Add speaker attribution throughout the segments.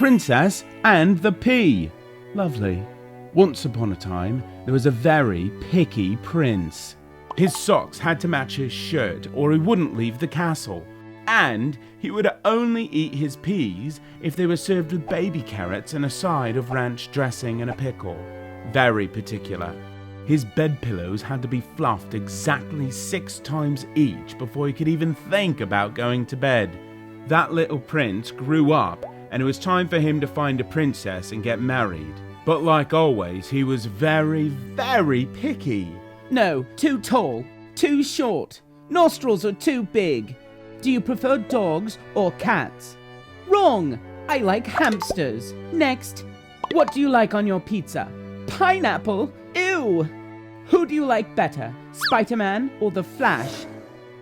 Speaker 1: Princess and the Pea. Lovely. Once upon a time, there was a very picky prince. His socks had to match his shirt or he wouldn't leave the castle. And he would only eat his peas if they were served with baby carrots and a side of ranch dressing and a pickle. Very particular. His bed pillows had to be fluffed exactly 6 times each before he could even think about going to bed. That little prince grew up, and it was time for him to find a princess and get married. But like always, he was very, very picky.
Speaker 2: No, too tall, too short, nostrils are too big. Do you prefer dogs or cats? Wrong! I like hamsters. Next. What do you like on your pizza? Pineapple? Ew! Who do you like better, Spider-Man or the Flash?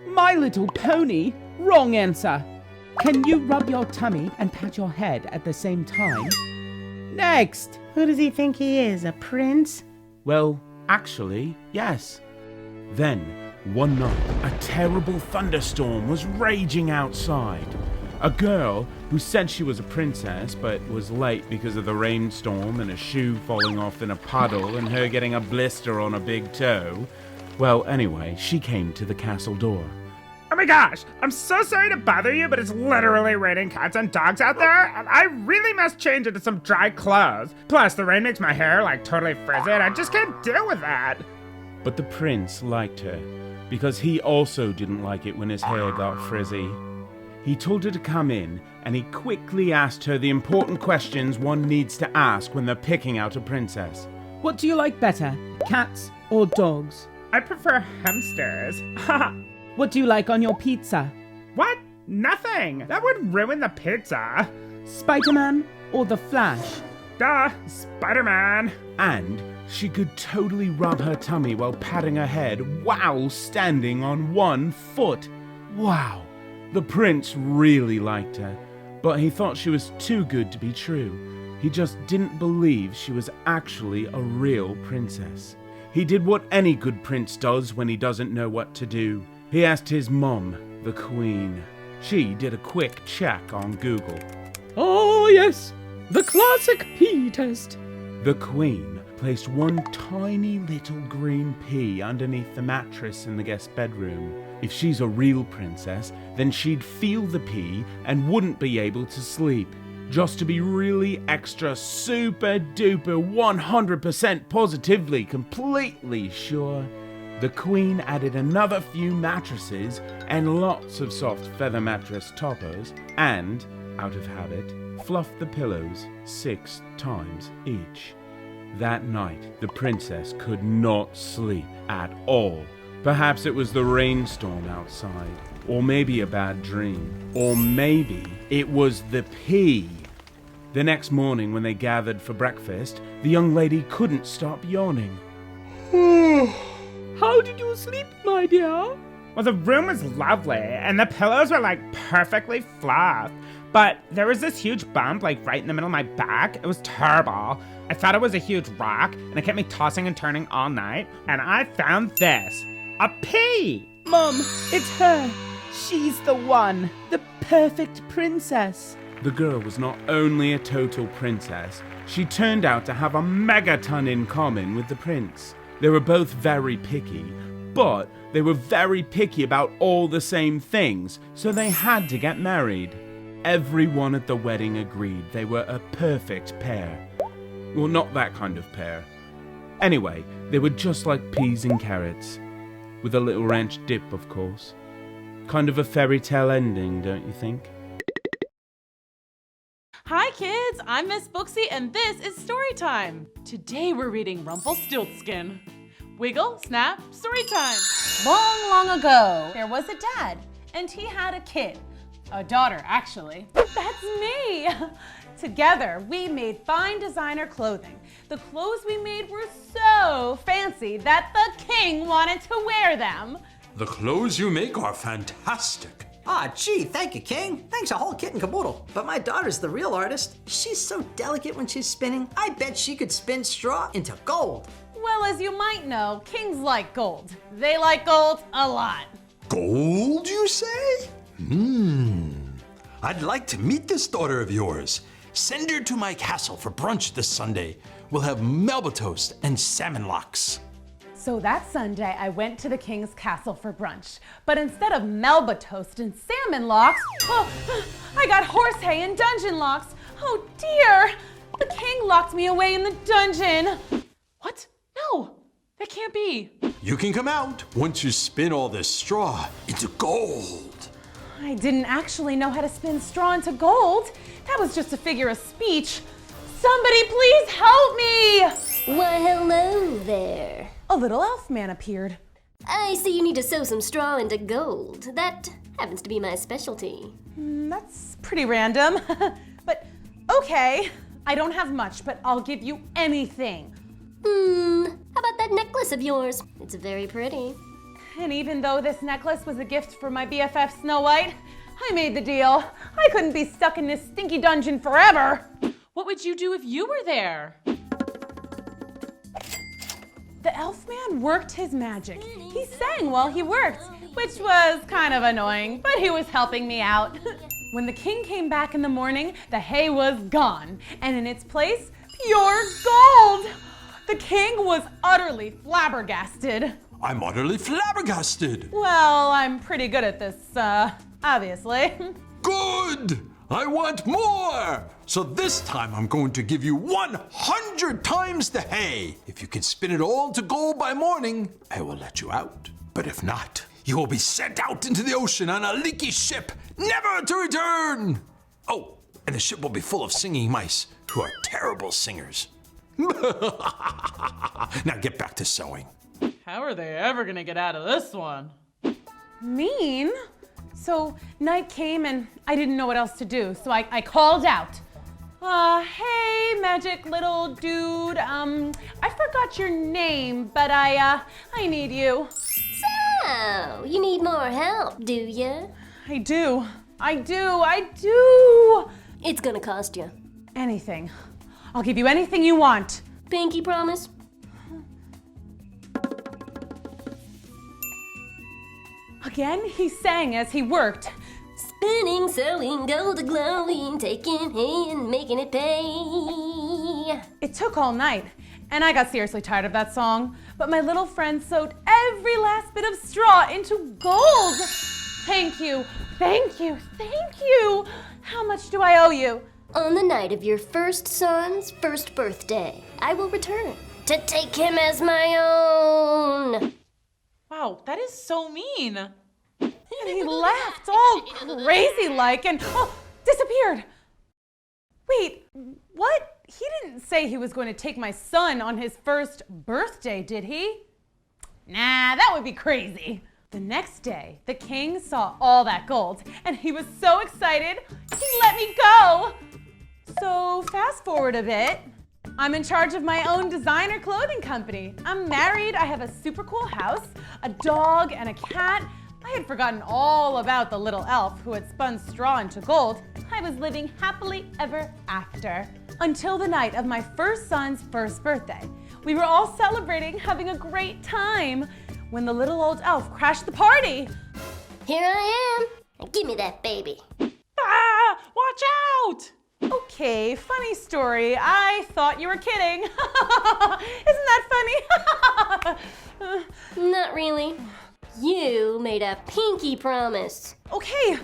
Speaker 2: My Little Pony? Wrong answer. Can you rub your tummy and pat your head at the same time? Next.
Speaker 3: Who does he think he is, a prince?
Speaker 1: Well, actually, yes. Then, one night, a terrible thunderstorm was raging outside. A girl who said she was a princess but was late because of the rainstorm and a shoe falling off in a puddle and her getting a blister on a big toe. Well, anyway, she came to the castle door.
Speaker 4: Oh my gosh, I'm so sorry to bother you, but it's literally raining cats and dogs out there, and I really must change into some dry clothes. Plus, the rain makes my hair totally frizzy, and I just can't deal with that.
Speaker 1: But the prince liked her, because he also didn't like it when his hair got frizzy. He told her to come in, and he quickly asked her the important questions one needs to ask when they're picking out a princess.
Speaker 2: What do you like better, cats or dogs?
Speaker 4: I prefer hamsters.
Speaker 2: What do you like on your pizza?
Speaker 4: What? Nothing. That would ruin the pizza.
Speaker 2: Spider-Man or the Flash?
Speaker 4: Duh, Spider-Man.
Speaker 1: And she could totally rub her tummy while patting her head while standing on one foot. Wow. The prince really liked her, but he thought she was too good to be true. He just didn't believe she was actually a real princess. He did what any good prince does when he doesn't know what to do. He asked his mom, the Queen. She did a quick check on Google.
Speaker 2: Oh yes, the classic pea test.
Speaker 1: The Queen placed one tiny little green pea underneath the mattress in the guest bedroom. If she's a real princess, then she'd feel the pea and wouldn't be able to sleep. Just to be really extra super duper 100% positively completely sure, the Queen added another few mattresses and lots of soft feather mattress toppers and, out of habit, fluffed the pillows 6 times each. That night, the princess could not sleep at all. Perhaps it was the rainstorm outside, or maybe a bad dream, or maybe it was the pea. The next morning when they gathered for breakfast, the young lady couldn't stop yawning.
Speaker 2: How did you sleep, my dear?
Speaker 4: Well, the room was lovely, and the pillows were perfectly fluffed. But there was this huge bump right in the middle of my back. It was terrible. I thought it was a huge rock, and it kept me tossing and turning all night. And I found this. A pea!
Speaker 2: Mom, it's her. She's the one. The perfect princess.
Speaker 1: The girl was not only a total princess, she turned out to have a megaton in common with the prince. They were both very picky, but they were very picky about all the same things, so they had to get married. Everyone at the wedding agreed they were a perfect pair. Well, not that kind of pair. Anyway, they were just like peas and carrots. With a little ranch dip, of course. Kind of a fairy tale ending, don't you think?
Speaker 5: Hi kids, I'm Miss Booksy and this is Storytime. Today we're reading Rumpelstiltskin. Wiggle, snap, storytime.
Speaker 6: Long, long ago, there was a dad, and he had a kid. A daughter, actually.
Speaker 5: That's me.
Speaker 6: Together, we made fine designer clothing. The clothes we made were so fancy that the king wanted to wear them.
Speaker 7: The clothes you make are fantastic.
Speaker 8: Ah, gee, thank you, King. Thanks a whole kit and caboodle. But my daughter's the real artist. She's so delicate when she's spinning. I bet she could spin straw into gold.
Speaker 6: Well, as you might know, kings like gold. They like gold a lot.
Speaker 7: Gold, you say? I'd like to meet this daughter of yours. Send her to my castle for brunch this Sunday. We'll have Melba toast and salmon locks.
Speaker 6: So that Sunday, I went to the king's castle for brunch. But instead of Melba toast and salmon locks, I got horse hay and dungeon locks. Oh dear! The king locked me away in the dungeon.
Speaker 5: What? No, that can't be.
Speaker 7: You can come out once you spin all this straw into gold.
Speaker 6: I didn't actually know how to spin straw into gold. That was just a figure of speech. Somebody please help me!
Speaker 9: Why, hello there.
Speaker 6: A little elf man appeared.
Speaker 9: I see you need to sew some straw into gold. That happens to be my specialty.
Speaker 6: That's pretty random. But okay, I don't have much, but I'll give you anything.
Speaker 9: How about that necklace of yours? It's very pretty.
Speaker 6: And even though this necklace was a gift for my BFF Snow White, I made the deal. I couldn't be stuck in this stinky dungeon forever.
Speaker 5: What would you do if you were there?
Speaker 6: The elf man worked his magic. He sang while he worked, which was kind of annoying, but he was helping me out. When the king came back in the morning, the hay was gone, and in its place, pure gold. The king was utterly flabbergasted.
Speaker 7: I'm utterly flabbergasted.
Speaker 6: Well, I'm pretty good at this, obviously.
Speaker 7: Good! I want more! So this time I'm going to give you 100 times the hay. If you can spin it all to gold by morning, I will let you out. But if not, you will be sent out into the ocean on a leaky ship, never to return. Oh, and the ship will be full of singing mice who are terrible singers. Now get back to sewing.
Speaker 5: How are they ever gonna get out of this one?
Speaker 6: Mean? So night came and I didn't know what else to do, so I called out. Hey, magic little dude, I forgot your name, but I need you.
Speaker 9: So, you need more help, do you?
Speaker 6: I do.
Speaker 9: It's gonna cost you.
Speaker 6: Anything. I'll give you anything you want.
Speaker 9: Pinky promise?
Speaker 6: Again, he sang as he worked.
Speaker 9: Spinning, sewing, gold glowing, taking hay and making it pay.
Speaker 6: It took all night, and I got seriously tired of that song, but my little friend sewed every last bit of straw into gold. Thank you. How much do I owe you?
Speaker 9: On the night of your first son's first birthday, I will return to take him as my own.
Speaker 5: Wow, that is so mean.
Speaker 6: And he laughed all crazy-like and disappeared. Wait, what? He didn't say he was going to take my son on his first birthday, did he? Nah, that would be crazy. The next day, the king saw all that gold, and he was so excited, he let me go. So fast forward a bit. I'm in charge of my own designer clothing company. I'm married, I have a super cool house, a dog, and a cat. I had forgotten all about the little elf who had spun straw into gold. I was living happily ever after. Until the night of my first son's first birthday. We were all celebrating, having a great time, when the little old elf crashed the party.
Speaker 9: Here I am. Give me that baby.
Speaker 5: Ah, watch out!
Speaker 6: Okay, funny story. I thought you were kidding. Isn't that funny?
Speaker 9: Not really. You made a pinky promise.
Speaker 6: Okay,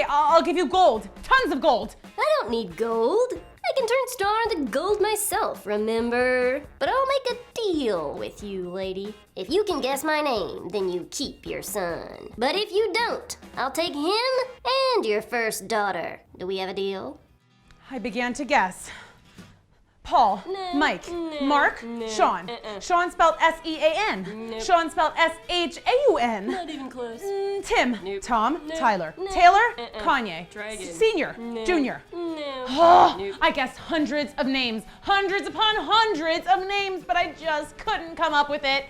Speaker 6: I'll give you gold. Tons of gold.
Speaker 9: I don't need gold. I can turn straw into gold myself, remember? But I'll make a deal with you, lady. If you can guess my name, then you keep your son. But if you don't, I'll take him and your first daughter. Do we have a deal?
Speaker 6: I began to guess. Paul, Mike, Mark, Sean. Sean spelled S-E-A-N. Sean spelled S-H-A-U-N.
Speaker 9: Not even close.
Speaker 6: Tim, Tom, Tyler, Taylor, Kanye, Senior, Junior. I guessed hundreds of names, hundreds upon hundreds of names, but I just couldn't come up with it.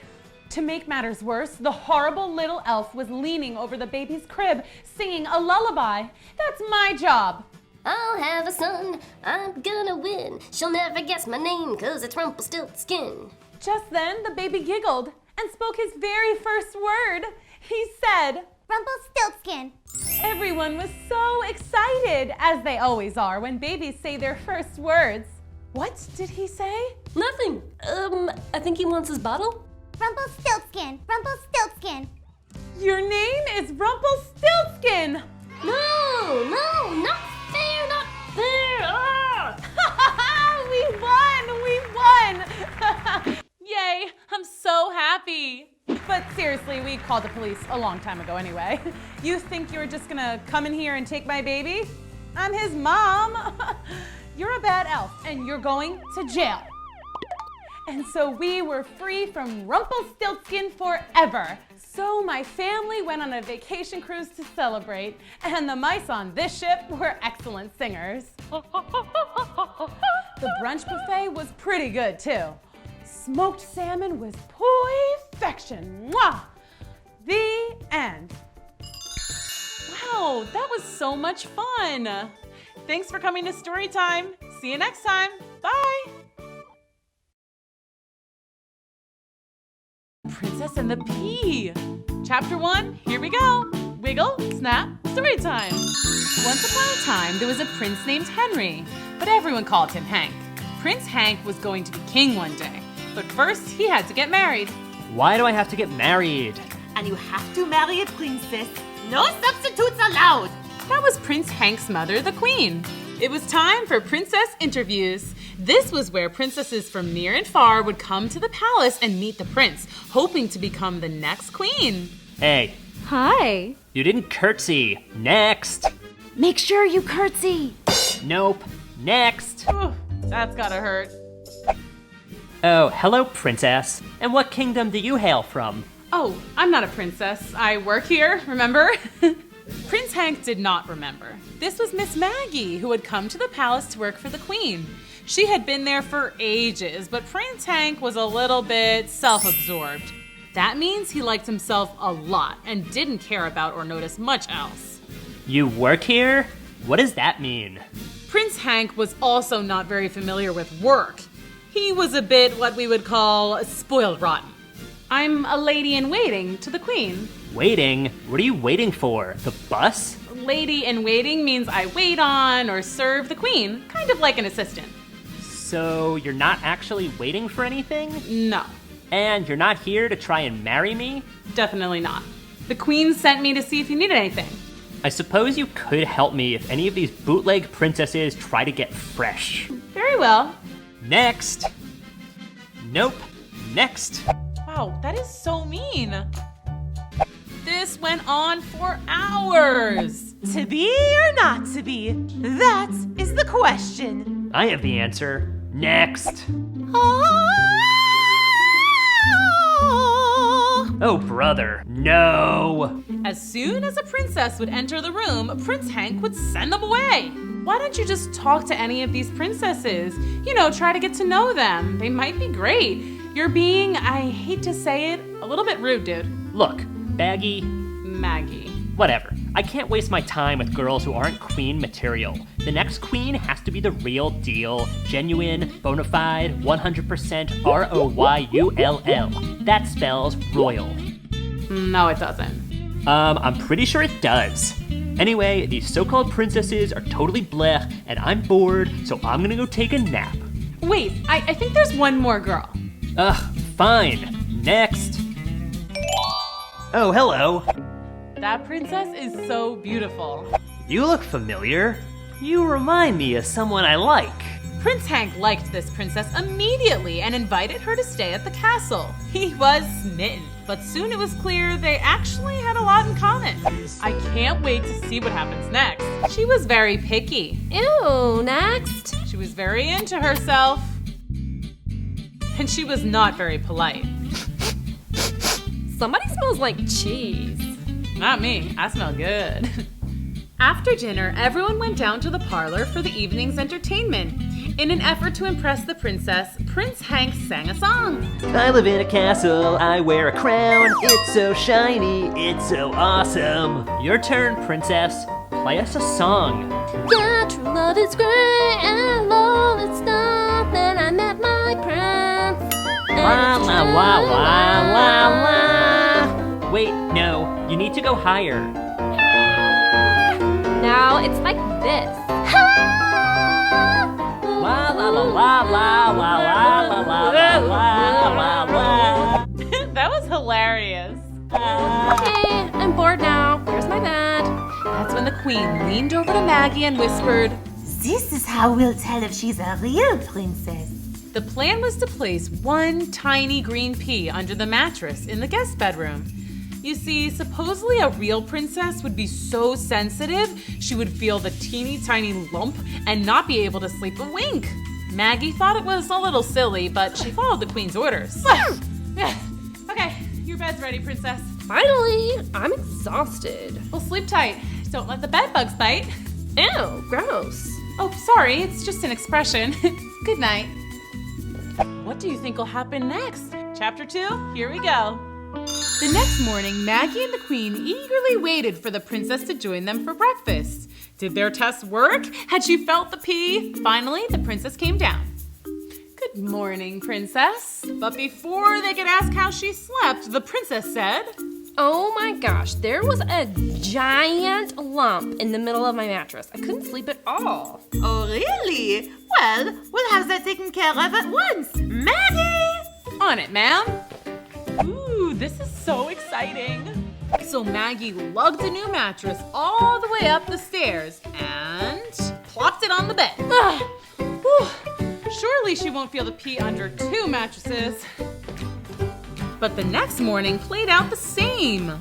Speaker 6: To make matters worse, the horrible little elf was leaning over the baby's crib, singing a lullaby. That's my job.
Speaker 9: I'll have a son, I'm gonna win. She'll never guess my name, 'cause it's Rumpelstiltskin.
Speaker 6: Just then, the baby giggled and spoke his very first word. He said,
Speaker 10: Rumpelstiltskin.
Speaker 6: Everyone was so excited, as they always are when babies say their first words. What did he say?
Speaker 9: Nothing. I think he wants his bottle.
Speaker 10: Rumpelstiltskin, Rumpelstiltskin.
Speaker 6: Your name is Rumpelstiltskin.
Speaker 9: No, not fair, not fair. Ah!
Speaker 6: We won!
Speaker 5: Yay, I'm so happy.
Speaker 6: But seriously, we called the police a long time ago anyway. You think you're just gonna come in here and take my baby? I'm his mom. You're a bad elf and you're going to jail. And so we were free from Rumpelstiltskin forever. So my family went on a vacation cruise to celebrate, and the mice on this ship were excellent singers. The brunch buffet was pretty good too. Smoked salmon was perfection. Mwah! The end.
Speaker 5: Wow, that was so much fun. Thanks for coming to Storytime. See you next time. Bye. Princess and the Pea. Chapter 1, here we go. Wiggle, snap, story time. Once upon a time, there was a prince named Henry, but everyone called him Hank. Prince Hank was going to be king one day, but first he had to get married.
Speaker 11: Why do I have to get married?
Speaker 12: And you have to marry a princess. No substitutes allowed.
Speaker 5: That was Prince Hank's mother, the Queen. It was time for princess interviews. This was where princesses from near and far would come to the palace and meet the prince, hoping to become the next queen.
Speaker 11: Hey.
Speaker 13: Hi.
Speaker 11: You didn't curtsy. Next.
Speaker 13: Make sure you curtsy.
Speaker 11: Nope. Next.
Speaker 5: Ooh, that's gotta hurt.
Speaker 11: Oh, hello, princess. And what kingdom do you hail from?
Speaker 5: Oh, I'm not a princess. I work here, remember? Prince Hank did not remember. This was Miss Maggie, who had come to the palace to work for the Queen. She had been there for ages, but Prince Hank was a little bit self-absorbed. That means he liked himself a lot and didn't care about or notice much else.
Speaker 11: You work here? What does that mean?
Speaker 5: Prince Hank was also not very familiar with work. He was a bit what we would call spoiled rotten. I'm a lady in waiting to the Queen.
Speaker 11: Waiting? What are you waiting for? The bus?
Speaker 5: Lady in waiting means I wait on or serve the Queen, kind of like an assistant.
Speaker 11: So you're not actually waiting for anything?
Speaker 5: No.
Speaker 11: And you're not here to try and marry me?
Speaker 5: Definitely not. The Queen sent me to see if you needed anything.
Speaker 11: I suppose you could help me if any of these bootleg princesses try to get fresh.
Speaker 5: Very well.
Speaker 11: Next. Nope. Next.
Speaker 5: Wow, that is so mean. This went on for hours.
Speaker 12: To be or not to be? That is the question.
Speaker 11: I have the answer. Next. Oh, brother, no.
Speaker 5: As soon as a princess would enter the room, Prince Hank would send them away. Why don't you just talk to any of these princesses? You know, try to get to know them. They might be great. You're being, I hate to say it, a little bit rude, dude.
Speaker 11: Look, Baggy.
Speaker 5: Maggie.
Speaker 11: Whatever. I can't waste my time with girls who aren't queen material. The next queen has to be the real deal. Genuine, bona fide, 100% ROYULL. That spells royal.
Speaker 5: No, it doesn't.
Speaker 11: I'm pretty sure it does. Anyway, these so-called princesses are totally blech, and I'm bored, so I'm gonna go take a nap.
Speaker 5: Wait, I think there's one more girl.
Speaker 11: Ugh, fine. Next. Oh, hello.
Speaker 5: That princess is so beautiful.
Speaker 11: You look familiar. You remind me of someone I like.
Speaker 5: Prince Hank liked this princess immediately and invited her to stay at the castle. He was smitten, but soon it was clear they actually had a lot in common. I can't wait to see what happens next. She was very picky.
Speaker 9: Ew, next.
Speaker 5: She was very into herself. And she was not very polite.
Speaker 13: Somebody smells like cheese.
Speaker 5: Not me, I smell good. After dinner, everyone went down to the parlor for the evening's entertainment. In an effort to impress the princess, Prince Hank sang a song.
Speaker 11: I live in a castle, I wear a crown. It's so shiny, it's so awesome. Your turn, princess. Play us a song.
Speaker 9: Yeah, true love is great and love is not. Then I met my prince.
Speaker 11: La la la la la la. Wait, no, you need to go higher.
Speaker 13: Well, it's like this.
Speaker 11: La la la la la la la la la la la.
Speaker 5: That was hilarious.
Speaker 13: Okay, I'm bored now. Where's my bed?
Speaker 5: That's when the queen leaned over to Maggie and whispered,
Speaker 12: This is how we'll tell if she's a real princess.
Speaker 5: the plan was to place one tiny green pea under the mattress in the guest bedroom. You see, supposedly a real princess would be so sensitive, she would feel the teeny tiny lump and not be able to sleep a wink. Maggie thought it was a little silly, but she followed the queen's orders. Okay, your bed's ready, princess.
Speaker 13: Finally, I'm exhausted.
Speaker 5: Well, sleep tight. Don't let the bed bugs bite.
Speaker 13: Ew, gross.
Speaker 5: Oh, sorry, it's just an expression. Good night. What do you think will happen next? Chapter 2, here we go. The next morning, Maggie and the queen eagerly waited for the princess to join them for breakfast. Did their test work? Had she felt the pea? Finally, the princess came down. Good morning, princess. But before they could ask how she slept, the princess said,
Speaker 13: Oh my gosh, there was a giant lump in the middle of my mattress. I couldn't sleep at all.
Speaker 12: Oh, really? Well, we'll have that taken care of at once. Maggie!
Speaker 5: On it, ma'am. Ooh, this is so exciting. So Maggie lugged a new mattress all the way up the stairs and plopped it on the bed. Surely she won't feel the pea under 2 mattresses. But the next morning played out the same.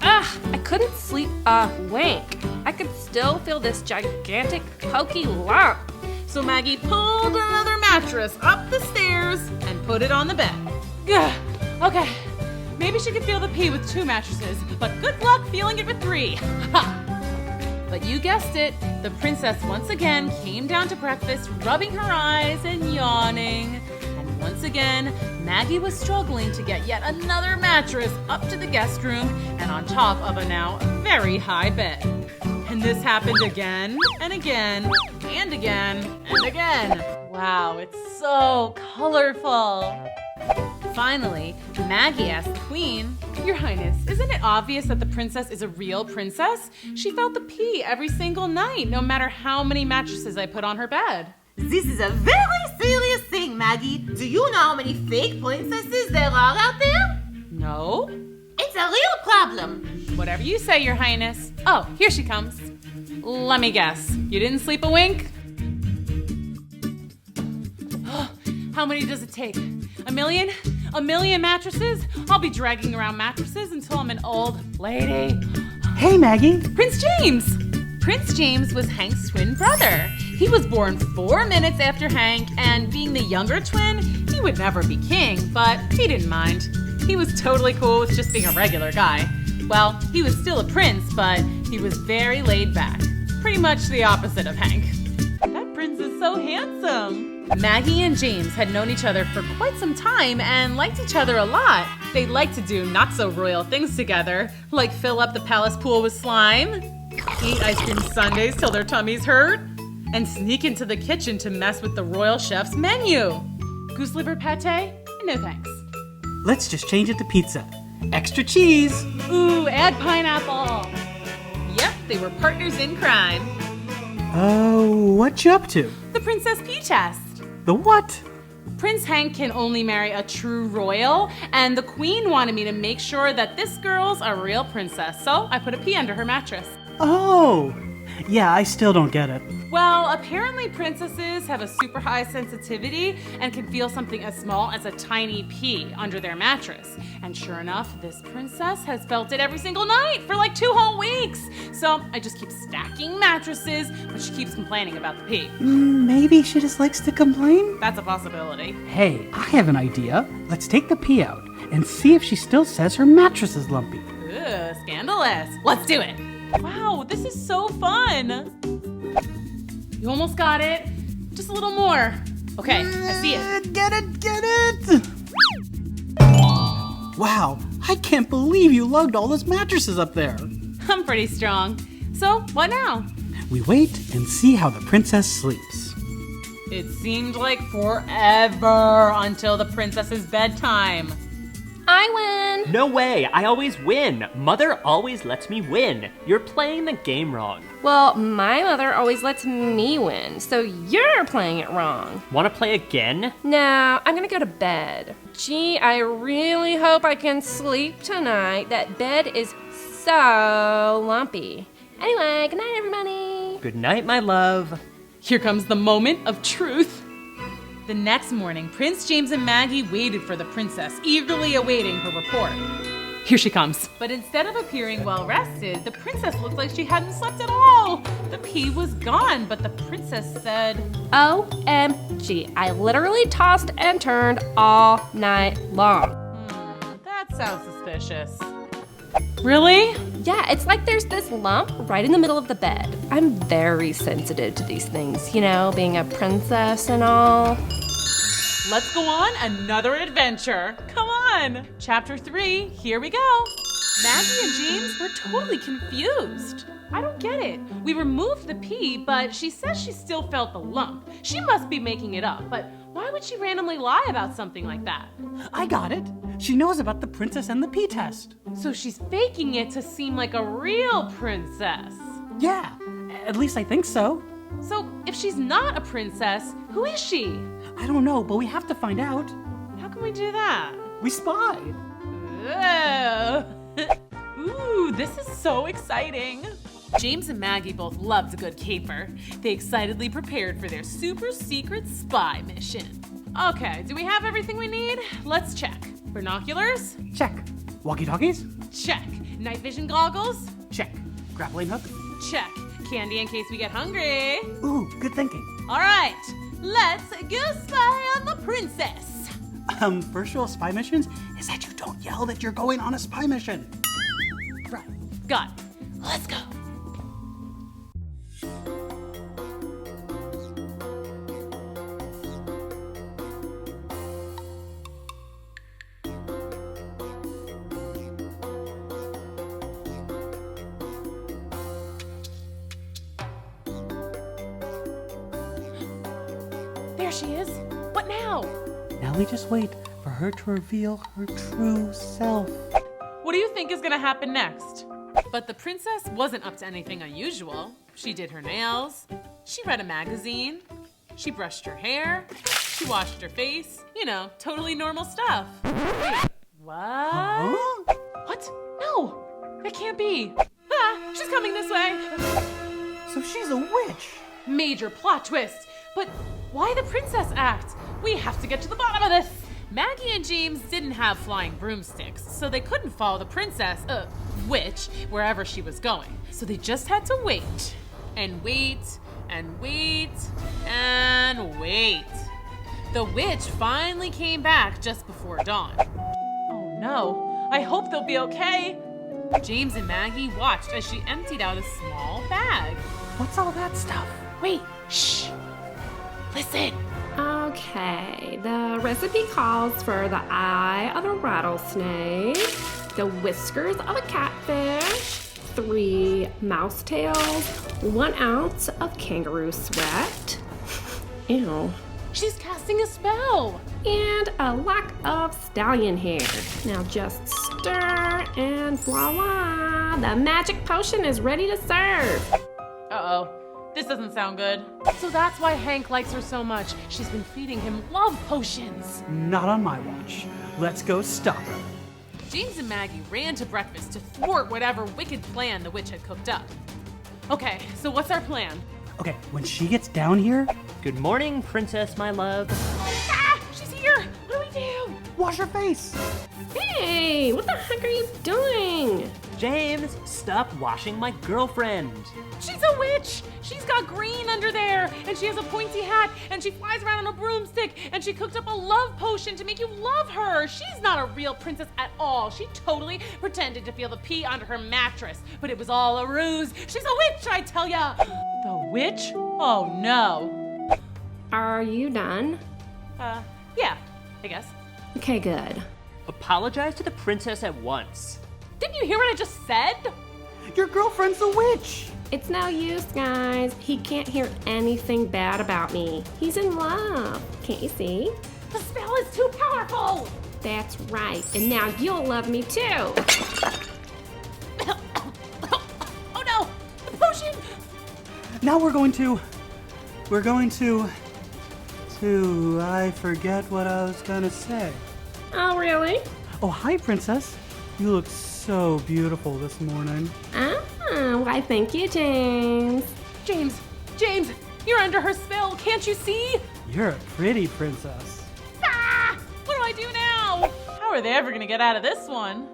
Speaker 13: I couldn't sleep a wink. I could still feel this gigantic pokey lump.
Speaker 5: So Maggie pulled another mattress up the stairs and put it on the bed. Okay, maybe she could feel the pea with 2 mattresses, but good luck feeling it with 3. But you guessed it, the princess once again came down to breakfast, rubbing her eyes and yawning. And once again, Maggie was struggling to get yet another mattress up to the guest room and on top of a now very high bed. And this happened again and again and again and again. Wow, it's so colorful. Finally, Maggie asked the queen, Your Highness, isn't it obvious that the princess is a real princess? She felt the pea every single night, no matter how many mattresses I put on her bed.
Speaker 12: This is a very serious thing, Maggie. Do you know how many fake princesses there are out there?
Speaker 5: No.
Speaker 12: It's a real problem.
Speaker 5: Whatever you say, Your Highness. Oh, here she comes. Let me guess. You didn't sleep a wink? How many does it take? A million? A million mattresses? I'll be dragging around mattresses until I'm an old lady.
Speaker 2: Hey, Maggie.
Speaker 5: Prince James! Prince James was Hank's twin brother. He was born 4 minutes after Hank, and being the younger twin, he would never be king, but he didn't mind. He was totally cool with just being a regular guy. Well, he was still a prince, but he was very laid back. Pretty much the opposite of Hank. That prince is so handsome. Maggie and James had known each other for quite some time and liked each other a lot. They liked to do not-so-royal things together, like fill up the palace pool with slime, eat ice cream sundaes till their tummies hurt, and sneak into the kitchen to mess with the royal chef's menu. Goose liver pate? No thanks.
Speaker 2: Let's just change it to pizza. Extra cheese.
Speaker 5: Ooh, add pineapple. Yep, they were partners in crime.
Speaker 2: Oh, what you up to?
Speaker 5: The Princess Pea test.
Speaker 2: The what?
Speaker 5: Prince Hank can only marry a true royal, and the queen wanted me to make sure that this girl's a real princess, so I put a pea under her mattress.
Speaker 2: Oh, yeah, I still don't get it.
Speaker 5: Well, apparently princesses have a super high sensitivity and can feel something as small as a tiny pea under their mattress. And sure enough, this princess has felt it every single night for like 2 whole weeks. So I just keep stacking mattresses, but she keeps complaining about the pea.
Speaker 2: Maybe she just likes to complain?
Speaker 5: That's a possibility.
Speaker 2: Hey, I have an idea. Let's take the pea out and see if she still says her mattress is lumpy.
Speaker 5: Ooh, scandalous. Let's do it. Wow, this is so fun. You almost got it. Just a little more. Okay, I see it.
Speaker 2: Get it! Wow, I can't believe you lugged all those mattresses up there.
Speaker 5: I'm pretty strong. So, what now?
Speaker 2: We wait and see how the princess sleeps.
Speaker 5: It seemed like forever until the princess's bedtime.
Speaker 13: I win!
Speaker 11: No way, I always win. Mother always lets me win. You're playing the game wrong.
Speaker 13: Well, my mother always lets me win, so you're playing it wrong.
Speaker 11: Wanna play again?
Speaker 13: No, I'm gonna go to bed. Gee, I really hope I can sleep tonight. That bed is so lumpy. Anyway, good night, everybody.
Speaker 11: Good night, my love.
Speaker 5: Here comes the moment of truth. The next morning, Prince James and Maggie waited for the princess, eagerly awaiting her report. Here she comes. But instead of appearing well rested, the princess looked like she hadn't slept at all. The pea was gone, but the princess said,
Speaker 13: OMG, I literally tossed and turned all night long.
Speaker 5: That sounds suspicious. Really?
Speaker 13: Yeah, it's like there's this lump right in the middle of the bed. I'm very sensitive to these things, you know, being a princess and all.
Speaker 5: Let's go on another adventure. Come on. Chapter 3, here we go. Maggie and James were totally confused. I don't get it. We removed the pea, but she says she still felt the lump. She must be making it up, but why would she randomly lie about something like that?
Speaker 14: I got it. She knows about the princess and the pea test.
Speaker 5: So she's faking it to seem like a real princess.
Speaker 14: Yeah, at least I think so.
Speaker 5: So if she's not a princess, who is she?
Speaker 14: I don't know, but we have to find out.
Speaker 5: How can we do that?
Speaker 14: We spy.
Speaker 5: Ooh, this is so exciting. James and Maggie both loved a good caper. They excitedly prepared for their super secret spy mission. Okay, do we have everything we need? Let's check. Binoculars?
Speaker 14: Check. Walkie-talkies?
Speaker 5: Check. Night vision goggles?
Speaker 14: Check. Grappling hook?
Speaker 5: Check. Candy in case we get hungry.
Speaker 14: Ooh, good thinking.
Speaker 5: All right, let's go spy on the princess.
Speaker 14: First rule of spy missions is that you don't yell that you're going on a spy mission.
Speaker 5: Right. Got it. Let's go. There she is. What now?
Speaker 14: Now we just wait for her to reveal her true self.
Speaker 5: What do you think is gonna happen next? But the princess wasn't up to anything unusual. She did her nails, she read a magazine, she brushed her hair, she washed her face. You know, totally normal stuff. Wait, what?
Speaker 14: Huh?
Speaker 5: What? No, that can't be. Ah, she's coming this way.
Speaker 14: So she's a witch.
Speaker 5: Major plot twist. But why the princess act? We have to get to the bottom of this. Maggie and James didn't have flying broomsticks, so they couldn't follow the princess, witch, wherever she was going. So they just had to wait, and wait, and wait, and wait. The witch finally came back just before dawn. Oh no, I hope they'll be okay. James and Maggie watched as she emptied out a small bag.
Speaker 14: What's all that stuff?
Speaker 5: Wait, shh. Listen.
Speaker 13: Okay, the recipe calls for the eye of a rattlesnake, the whiskers of a catfish, 3 mouse tails, 1 ounce of kangaroo sweat. Ew.
Speaker 5: She's casting a spell.
Speaker 13: And a lock of stallion hair. Now just stir and voila, the magic potion is ready to serve.
Speaker 5: Uh-oh. This doesn't sound good. So that's why Hank likes her so much. She's been feeding him love potions.
Speaker 14: Not on my watch. Let's go stop her.
Speaker 5: James and Maggie ran to breakfast to thwart whatever wicked plan the witch had cooked up. Okay, so what's our plan?
Speaker 14: Okay, when she gets down here...
Speaker 11: Good morning, princess, my love.
Speaker 5: Ah! She's here! What do we do?
Speaker 14: Wash her face!
Speaker 13: Hey, what the heck are you doing?
Speaker 11: James, stop washing my girlfriend.
Speaker 5: She's a witch! She's got green under there, and she has a pointy hat, and she flies around on a broomstick, and she cooked up a love potion to make you love her. She's not a real princess at all. She totally pretended to feel the pee under her mattress, but it was all a ruse. She's a witch, I tell ya! The witch? Oh no.
Speaker 13: Are you done?
Speaker 5: Yeah, I guess.
Speaker 13: Okay, good.
Speaker 11: Apologize to the princess at once.
Speaker 5: Didn't you hear what I just said?
Speaker 14: Your girlfriend's a witch!
Speaker 13: It's no use, guys. He can't hear anything bad about me. He's in love. Can't you see?
Speaker 6: The spell is too powerful!
Speaker 13: That's right. And now you'll love me too.
Speaker 6: Oh no! The potion!
Speaker 14: Now we're going to, I forget what I was gonna say.
Speaker 13: Oh, really?
Speaker 14: Oh, hi, Princess. You look so beautiful this morning.
Speaker 13: Why, thank you, James.
Speaker 6: James, you're under her spell, can't you see?
Speaker 14: You're a pretty princess.
Speaker 6: Ah! What do I do now?
Speaker 5: How are they ever gonna get out of this one?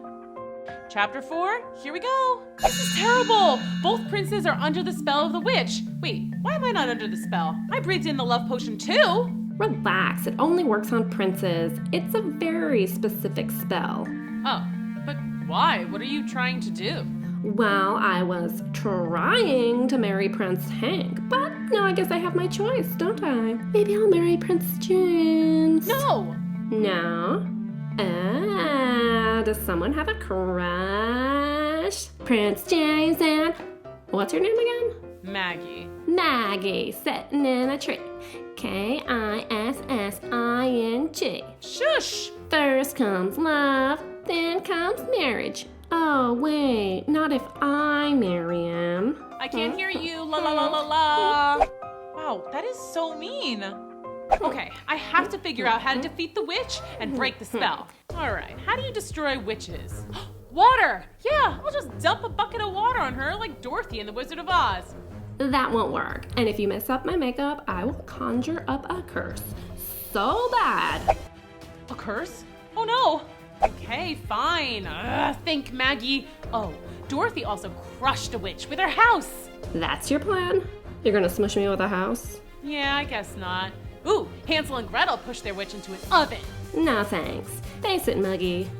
Speaker 5: Chapter 4, here we go. This is terrible. Both princes are under the spell of the witch. Wait, why am I not under the spell? I breathed in the love potion too.
Speaker 13: Relax, it only works on princes. It's a very specific spell.
Speaker 5: Oh, but why? What are you trying to do?
Speaker 13: Well, I was trying to marry Prince Hank, but now I guess I have my choice, don't I? Maybe I'll marry Prince James.
Speaker 5: No!
Speaker 13: No? Does someone have a crush? Prince James and... What's her name again?
Speaker 5: Maggie.
Speaker 13: Maggie, sitting in a tree. Kissing.
Speaker 5: Shush!
Speaker 13: First comes love, then comes marriage. Oh, wait, not if I marry him.
Speaker 5: I can't hear you, la la la la la. Wow, that is so mean. Okay, I have to figure out how to defeat the witch and break the spell. All right, how do you destroy witches? Water! Yeah, I'll just dump a bucket of water on her like Dorothy in The Wizard of Oz.
Speaker 13: That won't work. And if you mess up my makeup, I will conjure up a curse. So bad.
Speaker 5: A curse? Oh no. Okay, fine. Think, Maggie. Oh, Dorothy also crushed a witch with her house.
Speaker 13: That's your plan? You're gonna smush me with a house?
Speaker 5: Yeah, I guess not. Ooh, Hansel and Gretel pushed their witch into an oven.
Speaker 13: No thanks. Face it, Maggie.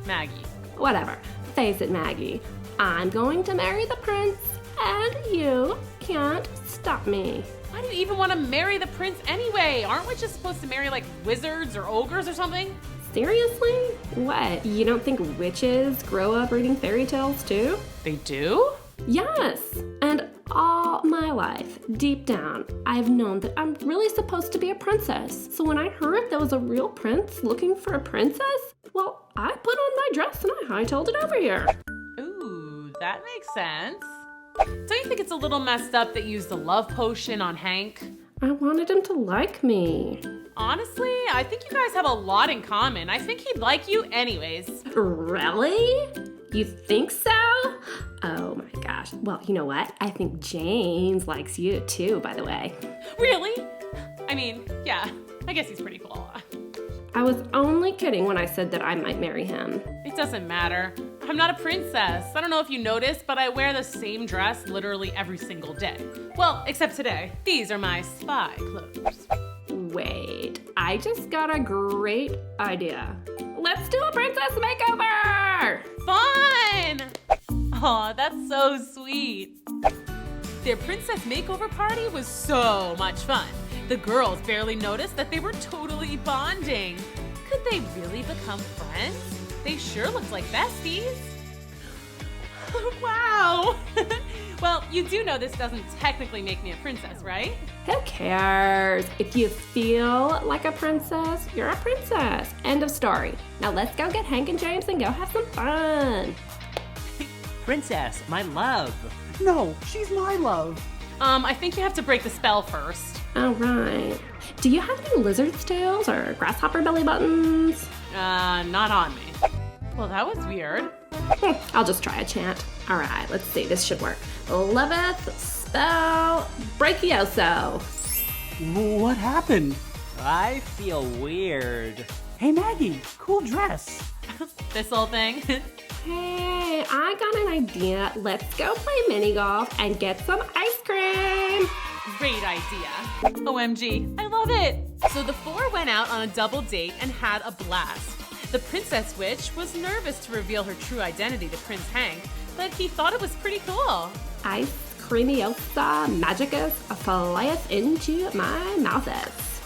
Speaker 13: Whatever. Face it, Maggie. I'm going to marry the prince, and you can't stop me.
Speaker 5: Why do you even want to marry the prince anyway? Aren't witches supposed to marry like wizards or ogres or something?
Speaker 13: Seriously? What? You don't think witches grow up reading fairy tales too?
Speaker 5: They do?
Speaker 13: Yes. And all my life, deep down, I've known that I'm really supposed to be a princess. So when I heard there was a real prince looking for a princess, well, I put on my dress and I hightailed it over here.
Speaker 5: Ooh, that makes sense. Don't you think it's a little messed up that you used the love potion on Hank?
Speaker 13: I wanted him to like me.
Speaker 5: Honestly, I think you guys have a lot in common. I think he'd like you anyways.
Speaker 13: Really? You think so? Oh my gosh. Well, you know what? I think James likes you too, by the way.
Speaker 5: Really? I mean, yeah, I guess he's pretty cool.
Speaker 13: I was only kidding when I said that I might marry him.
Speaker 5: It doesn't matter. I'm not a princess. I don't know if you noticed, but I wear the same dress literally every single day. Well, except today. These are my spy clothes.
Speaker 13: Wait, I just got a great idea. Let's do a princess makeover!
Speaker 5: Fun! Aw, that's so sweet. Their princess makeover party was so much fun. The girls barely noticed that they were totally bonding. Could they really become friends? They sure looked like besties. Wow! Well, you do know this doesn't technically make me a princess, right?
Speaker 13: Who cares? If you feel like a princess, you're a princess. End of story. Now let's go get Hank and James and go have some fun.
Speaker 11: Princess, my love.
Speaker 14: No, she's my love.
Speaker 5: I think you have to break the spell first.
Speaker 13: All right. Do you have any lizard's tails or grasshopper belly buttons?
Speaker 5: Not on me. Well, that was weird.
Speaker 13: I'll just try a chant. All right, let's see. This should work. Loveth spell Breakioso.
Speaker 14: What happened?
Speaker 11: I feel weird.
Speaker 14: Hey, Maggie, cool dress.
Speaker 5: This whole thing?
Speaker 13: Hey, I got an idea. Let's go play mini golf and get some ice cream.
Speaker 5: Great idea. OMG, I love it. So the four went out on a double date and had a blast. The princess witch was nervous to reveal her true identity to Prince Hank, but he thought it was pretty cool.
Speaker 13: Ice creamiosa magicus flyeth into my mouths.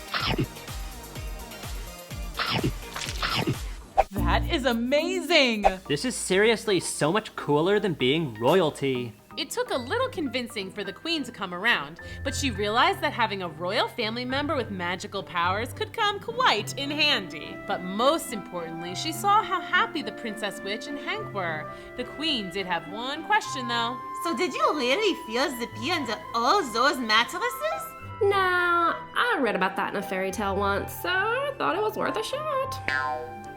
Speaker 5: That is amazing!
Speaker 11: This is seriously so much cooler than being royalty.
Speaker 5: It took a little convincing for the queen to come around, but she realized that having a royal family member with magical powers could come quite in handy. But most importantly, she saw how happy the Princess Witch and Hank were. The queen did have one question though.
Speaker 12: So did you really feel zippy under all those mattresses?
Speaker 13: Nah, I read about that in a fairy tale once, so I thought it was worth a shot.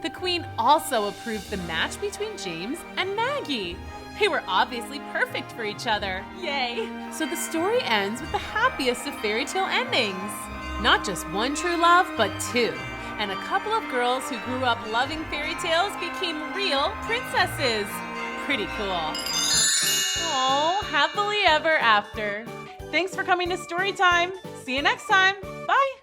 Speaker 5: The queen also approved the match between James and Maggie. They were obviously perfect for each other. Yay! So the story ends with the happiest of fairy tale endings. Not just one true love, but two. And a couple of girls who grew up loving fairy tales became real princesses. Pretty cool. Oh, happily ever after. Thanks for coming to Storytime. See you next time. Bye.